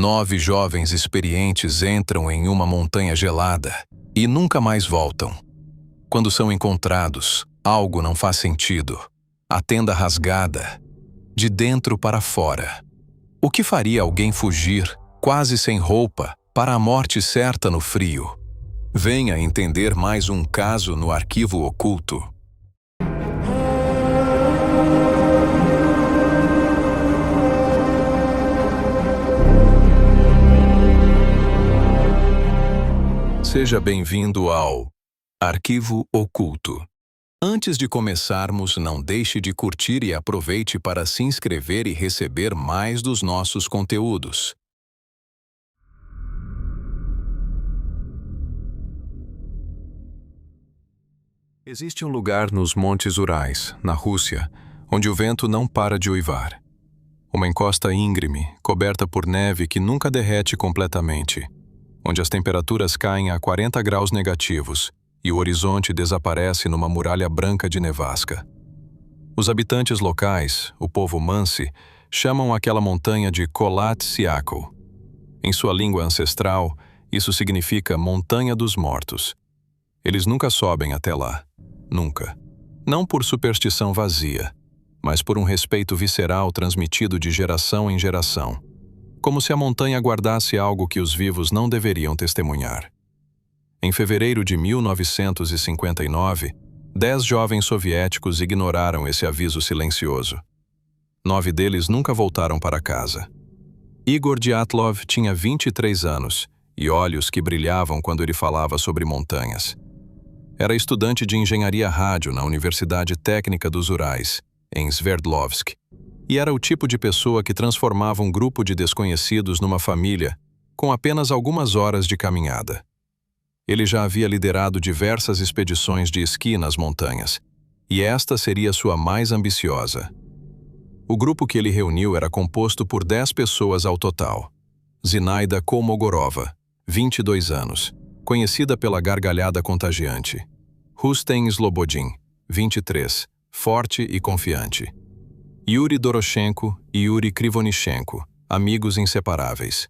9 jovens experientes entram em uma montanha gelada e nunca mais voltam. Quando são encontrados, algo não faz sentido. A tenda rasgada, de dentro para fora. O que faria alguém fugir, quase sem roupa, para a morte certa no frio? Venha entender mais um caso no Arquivo Oculto. Seja bem-vindo ao Arquivo Oculto. Antes de começarmos, não deixe de curtir e aproveite para se inscrever e receber mais dos nossos conteúdos. Existe um lugar nos Montes Urais, na Rússia, onde o vento não para de uivar. Uma encosta íngreme, coberta por neve que nunca derrete completamente, onde as temperaturas caem a 40 graus negativos e o horizonte desaparece numa muralha branca de nevasca. Os habitantes locais, o povo Mansi, chamam aquela montanha de Kholat Syakhl. Em sua língua ancestral, isso significa Montanha dos Mortos. Eles nunca sobem até lá. Nunca. Não por superstição vazia, mas por um respeito visceral transmitido de geração em geração. Como se a montanha guardasse algo que os vivos não deveriam testemunhar. Em fevereiro de 1959, 10 jovens soviéticos ignoraram esse aviso silencioso. 9 deles nunca voltaram para casa. Igor Dyatlov tinha 23 anos e olhos que brilhavam quando ele falava sobre montanhas. Era estudante de engenharia rádio na Universidade Técnica dos Urais, em Sverdlovsk. E era o tipo de pessoa que transformava um grupo de desconhecidos numa família com apenas algumas horas de caminhada. Ele já havia liderado diversas expedições de esqui nas montanhas, e esta seria sua mais ambiciosa. O grupo que ele reuniu era composto por 10 pessoas ao total. Zinaida Kolmogorova, 22 anos, conhecida pela gargalhada contagiante. Rustem Slobodin, 23, forte e confiante. Yuri Doroshenko e Yuri Krivonichenko, amigos inseparáveis.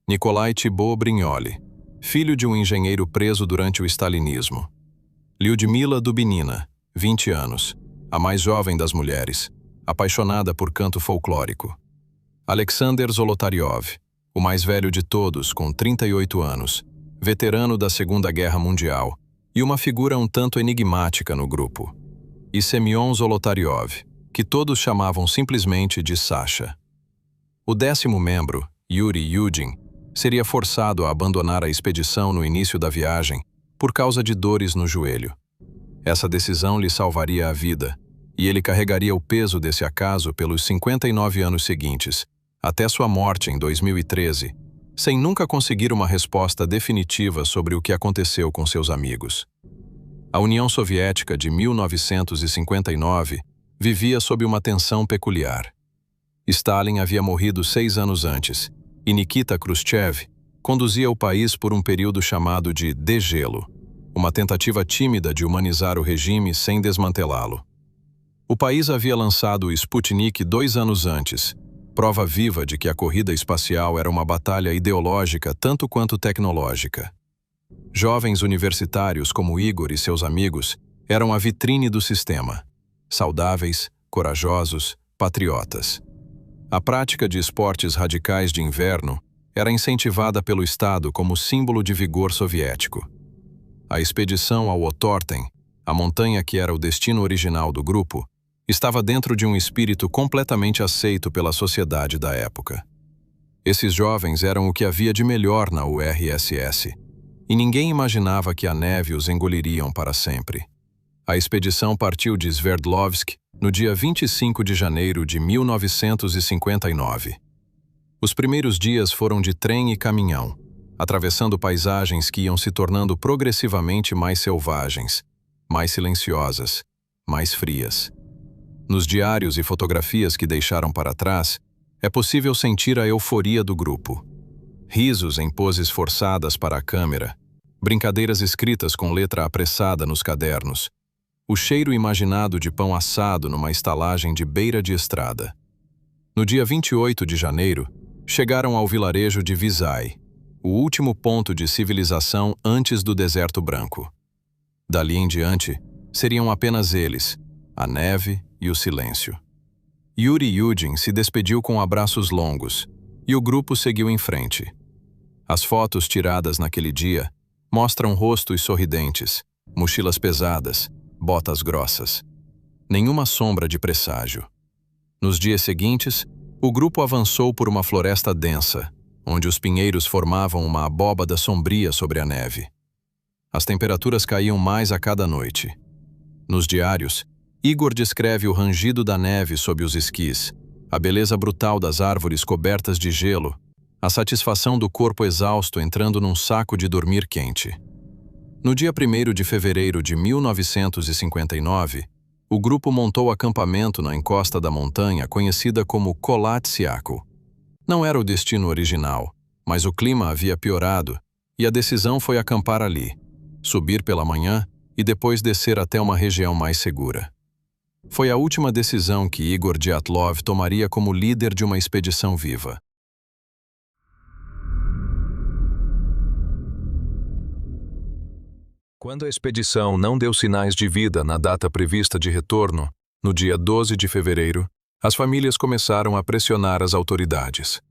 Nikolai Thibaut Brignoli, filho de um engenheiro preso durante o stalinismo. Lyudmila Dubinina, 20 anos, a mais jovem das mulheres, apaixonada por canto folclórico. Alexander Zolotaryov, o mais velho de todos, com 38 anos, veterano da Segunda Guerra Mundial e uma figura um tanto enigmática no grupo. E Semyon Zolotaryov, que todos chamavam simplesmente de Sasha. O 10º membro, Yuri Yudin, seria forçado a abandonar a expedição no início da viagem por causa de dores no joelho. Essa decisão lhe salvaria a vida, e ele carregaria o peso desse acaso pelos 59 anos seguintes, até sua morte em 2013, sem nunca conseguir uma resposta definitiva sobre o que aconteceu com seus amigos. A União Soviética de 1959 vivia sob uma tensão peculiar. Stalin havia morrido 6 anos antes, e Nikita Khrushchev conduzia o país por um período chamado de degelo, uma tentativa tímida de humanizar o regime sem desmantelá-lo. O país havia lançado o Sputnik 2 anos antes, prova viva de que a corrida espacial era uma batalha ideológica tanto quanto tecnológica. Jovens universitários como Igor e seus amigos eram a vitrine do sistema. Saudáveis, corajosos, patriotas. A prática de esportes radicais de inverno era incentivada pelo Estado como símbolo de vigor soviético. A expedição ao Otorten, a montanha que era o destino original do grupo, estava dentro de um espírito completamente aceito pela sociedade da época. Esses jovens eram o que havia de melhor na URSS, e ninguém imaginava que a neve os engoliriam para sempre. A expedição partiu de Sverdlovsk no dia 25 de janeiro de 1959. Os primeiros dias foram de trem e caminhão, atravessando paisagens que iam se tornando progressivamente mais selvagens, mais silenciosas, mais frias. Nos diários e fotografias que deixaram para trás, é possível sentir a euforia do grupo. Risos em poses forçadas para a câmera, brincadeiras escritas com letra apressada nos cadernos, o cheiro imaginado de pão assado numa estalagem de beira de estrada. No dia 28 de janeiro, chegaram ao vilarejo de Vizay, o último ponto de civilização antes do deserto branco. Dali em diante, seriam apenas eles, a neve e o silêncio. Yuri Yudin se despediu com abraços longos, e o grupo seguiu em frente. As fotos tiradas naquele dia mostram rostos sorridentes, mochilas pesadas, botas grossas. Nenhuma sombra de presságio. Nos dias seguintes, o grupo avançou por uma floresta densa, onde os pinheiros formavam uma abóbada sombria sobre a neve. As temperaturas caíam mais a cada noite. Nos diários, Igor descreve o rangido da neve sob os esquis, a beleza brutal das árvores cobertas de gelo, a satisfação do corpo exausto entrando num saco de dormir quente. No dia 1º de fevereiro de 1959, o grupo montou acampamento na encosta da montanha conhecida como Kholat Syakhl. Não era o destino original, mas o clima havia piorado e a decisão foi acampar ali, subir pela manhã e depois descer até uma região mais segura. Foi a última decisão que Igor Dyatlov tomaria como líder de uma expedição viva. Quando a expedição não deu sinais de vida na data prevista de retorno, no dia 12 de fevereiro, as famílias começaram a pressionar as autoridades.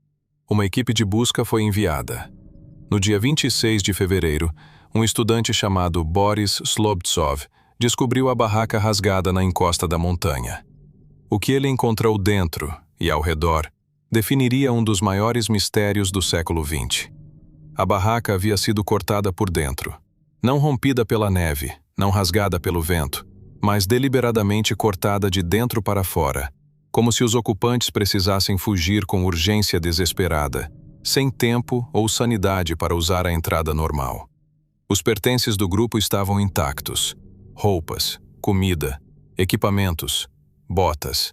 Uma equipe de busca foi enviada. No dia 26 de fevereiro, um estudante chamado Boris Slobtsov descobriu a barraca rasgada na encosta da montanha. O que ele encontrou dentro e ao redor definiria um dos maiores mistérios do século XX. A barraca havia sido cortada por dentro, não rompida pela neve, não rasgada pelo vento, mas deliberadamente cortada de dentro para fora, como se os ocupantes precisassem fugir com urgência desesperada, sem tempo ou sanidade para usar a entrada normal. Os pertences do grupo estavam intactos. Roupas, comida, equipamentos, botas.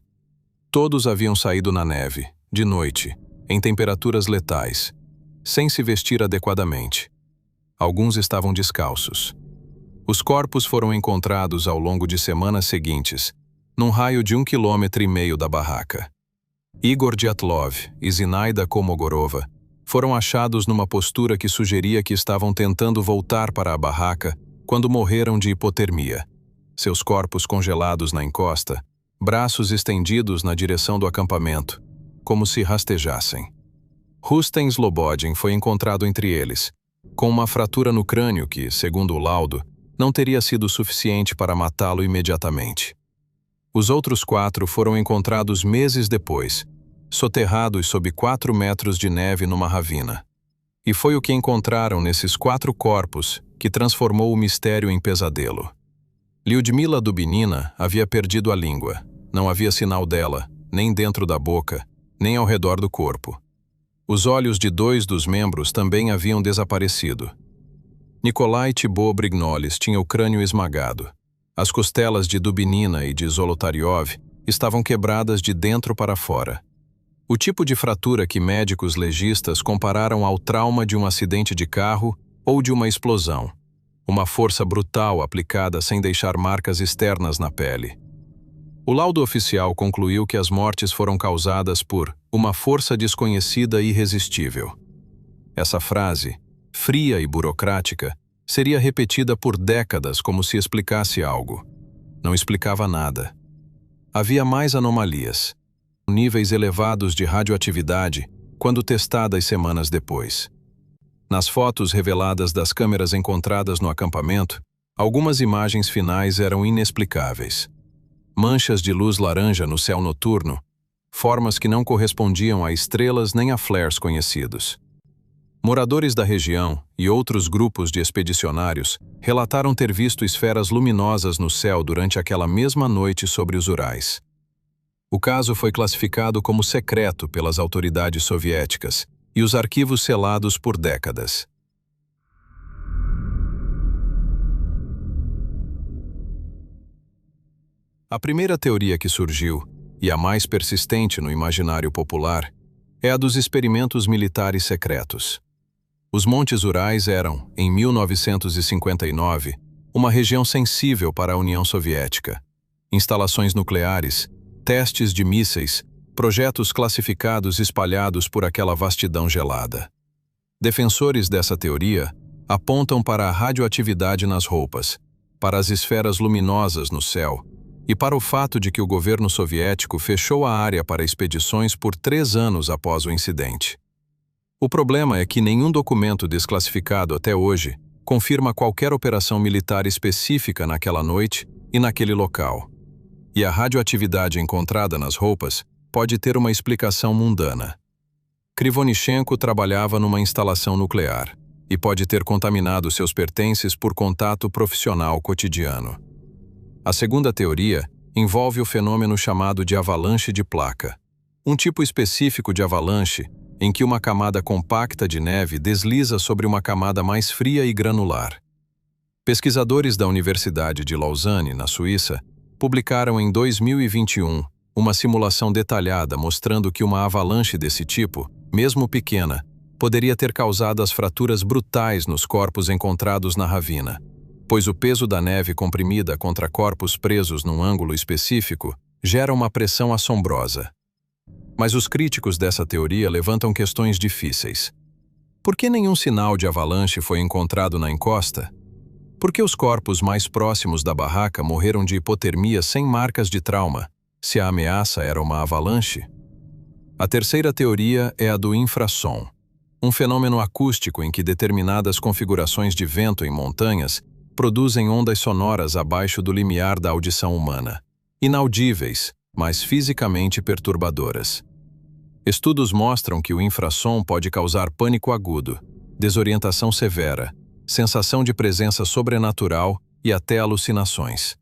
Todos haviam saído na neve, de noite, em temperaturas letais, sem se vestir adequadamente. Alguns estavam descalços. Os corpos foram encontrados ao longo de semanas seguintes, num raio de 1,5 km da barraca. Igor Dyatlov e Zinaida Kolmogorova foram achados numa postura que sugeria que estavam tentando voltar para a barraca quando morreram de hipotermia. Seus corpos congelados na encosta, braços estendidos na direção do acampamento, como se rastejassem. Rustem Slobodin foi encontrado entre eles, com uma fratura no crânio que, segundo o laudo, não teria sido suficiente para matá-lo imediatamente. Os outros 4 foram encontrados meses depois, soterrados sob 4 metros de neve numa ravina. E foi o que encontraram nesses 4 corpos que transformou o mistério em pesadelo. Lyudmila Dubinina havia perdido a língua. Não havia sinal dela, nem dentro da boca, nem ao redor do corpo. Os olhos de 2 dos membros também haviam desaparecido. Nikolai Thibaut Brignoles tinha o crânio esmagado. As costelas de Dubinina e de Zolotaryov estavam quebradas de dentro para fora. O tipo de fratura que médicos legistas compararam ao trauma de um acidente de carro ou de uma explosão. Uma força brutal aplicada sem deixar marcas externas na pele. O laudo oficial concluiu que as mortes foram causadas por uma força desconhecida e irresistível. Essa frase, fria e burocrática, seria repetida por décadas como se explicasse algo. Não explicava nada. Havia mais anomalias, níveis elevados de radioatividade, quando testadas semanas depois. Nas fotos reveladas das câmeras encontradas no acampamento, algumas imagens finais eram inexplicáveis. Manchas de luz laranja no céu noturno, formas que não correspondiam a estrelas nem a flares conhecidos. Moradores da região e outros grupos de expedicionários relataram ter visto esferas luminosas no céu durante aquela mesma noite sobre os Urais. O caso foi classificado como secreto pelas autoridades soviéticas e os arquivos selados por décadas. A primeira teoria que surgiu, e a mais persistente no imaginário popular, é a dos experimentos militares secretos. Os Montes Urais eram, em 1959, uma região sensível para a União Soviética. Instalações nucleares, testes de mísseis, projetos classificados espalhados por aquela vastidão gelada. Defensores dessa teoria apontam para a radioatividade nas roupas, para as esferas luminosas no céu e para o fato de que o governo soviético fechou a área para expedições por 3 anos após o incidente. O problema é que nenhum documento desclassificado até hoje confirma qualquer operação militar específica naquela noite e naquele local. E a radioatividade encontrada nas roupas pode ter uma explicação mundana. Krivonichenko trabalhava numa instalação nuclear e pode ter contaminado seus pertences por contato profissional cotidiano. A segunda teoria envolve o fenômeno chamado de avalanche de placa, um tipo específico de avalanche em que uma camada compacta de neve desliza sobre uma camada mais fria e granular. Pesquisadores da Universidade de Lausanne, na Suíça, publicaram em 2021 uma simulação detalhada mostrando que uma avalanche desse tipo, mesmo pequena, poderia ter causado as fraturas brutais nos corpos encontrados na ravina, pois o peso da neve comprimida contra corpos presos num ângulo específico gera uma pressão assombrosa. Mas os críticos dessa teoria levantam questões difíceis. Por que nenhum sinal de avalanche foi encontrado na encosta? Por que os corpos mais próximos da barraca morreram de hipotermia sem marcas de trauma, se a ameaça era uma avalanche? A terceira teoria é a do infrassom, um fenômeno acústico em que determinadas configurações de vento em montanhas produzem ondas sonoras abaixo do limiar da audição humana, inaudíveis, mas fisicamente perturbadoras. Estudos mostram que o infrassom pode causar pânico agudo, desorientação severa, sensação de presença sobrenatural e até alucinações.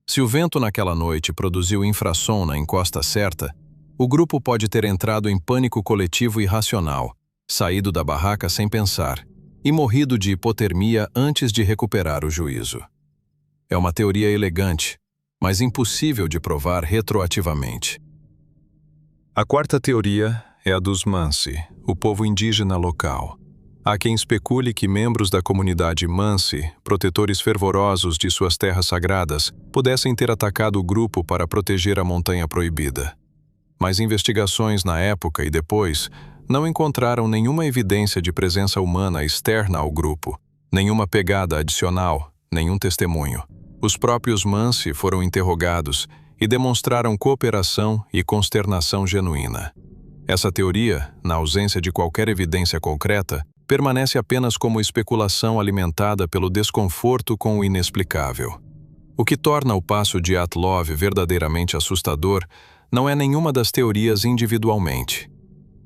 Se o vento naquela noite produziu infrassom na encosta certa, o grupo pode ter entrado em pânico coletivo irracional, saído da barraca sem pensar e morrido de hipotermia antes de recuperar o juízo. É uma teoria elegante, mas impossível de provar retroativamente. A quarta teoria é a dos Mansi, o povo indígena local. Há quem especule que membros da comunidade Mansi, protetores fervorosos de suas terras sagradas, pudessem ter atacado o grupo para proteger a Montanha Proibida. Mas investigações na época e depois não encontraram nenhuma evidência de presença humana externa ao grupo, nenhuma pegada adicional, nenhum testemunho. Os próprios Mansi foram interrogados e demonstraram cooperação e consternação genuína. Essa teoria, na ausência de qualquer evidência concreta, permanece apenas como especulação alimentada pelo desconforto com o inexplicável. O que torna o passo de Dyatlov verdadeiramente assustador não é nenhuma das teorias individualmente.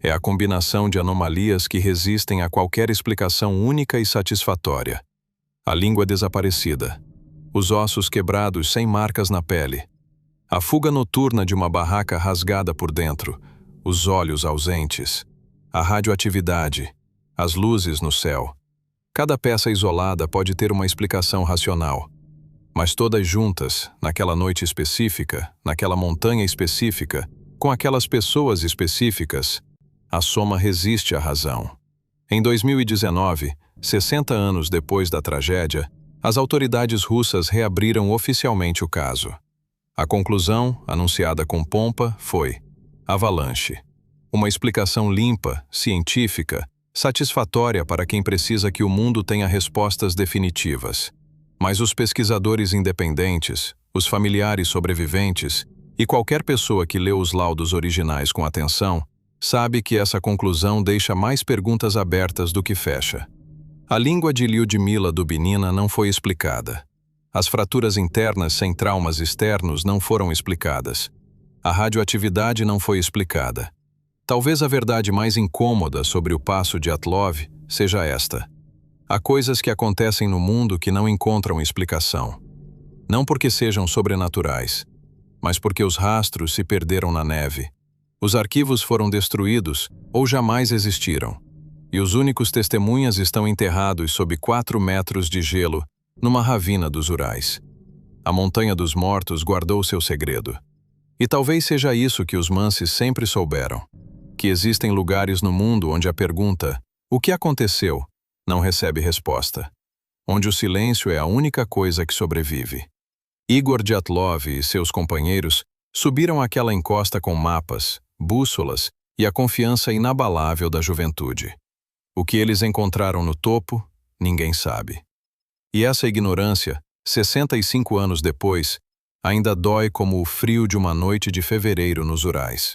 É a combinação de anomalias que resistem a qualquer explicação única e satisfatória. A língua desaparecida, os ossos quebrados sem marcas na pele, a fuga noturna de uma barraca rasgada por dentro, os olhos ausentes, a radioatividade, as luzes no céu. Cada peça isolada pode ter uma explicação racional, mas todas juntas, naquela noite específica, naquela montanha específica, com aquelas pessoas específicas, a soma resiste à razão. Em 2019, 60 anos depois da tragédia, as autoridades russas reabriram oficialmente o caso. A conclusão, anunciada com pompa, foi avalanche. Uma explicação limpa, científica, satisfatória para quem precisa que o mundo tenha respostas definitivas. Mas os pesquisadores independentes, os familiares sobreviventes e qualquer pessoa que leu os laudos originais com atenção, sabe que essa conclusão deixa mais perguntas abertas do que fecha. A língua de Lyudmila Dubinina não foi explicada. As fraturas internas sem traumas externos não foram explicadas. A radioatividade não foi explicada. Talvez a verdade mais incômoda sobre o passo de Dyatlov seja esta. Há coisas que acontecem no mundo que não encontram explicação. Não porque sejam sobrenaturais, mas porque os rastros se perderam na neve. Os arquivos foram destruídos ou jamais existiram. E os únicos testemunhas estão enterrados sob 4 metros de gelo numa ravina dos Urais. A Montanha dos Mortos guardou seu segredo. E talvez seja isso que os Mansis sempre souberam. Que existem lugares no mundo onde a pergunta "o que aconteceu?" não recebe resposta. Onde o silêncio é a única coisa que sobrevive. Igor Dyatlov e seus companheiros subiram aquela encosta com mapas, bússolas e a confiança inabalável da juventude. O que eles encontraram no topo, ninguém sabe. E essa ignorância, 65 anos depois, ainda dói como o frio de uma noite de fevereiro nos Urais.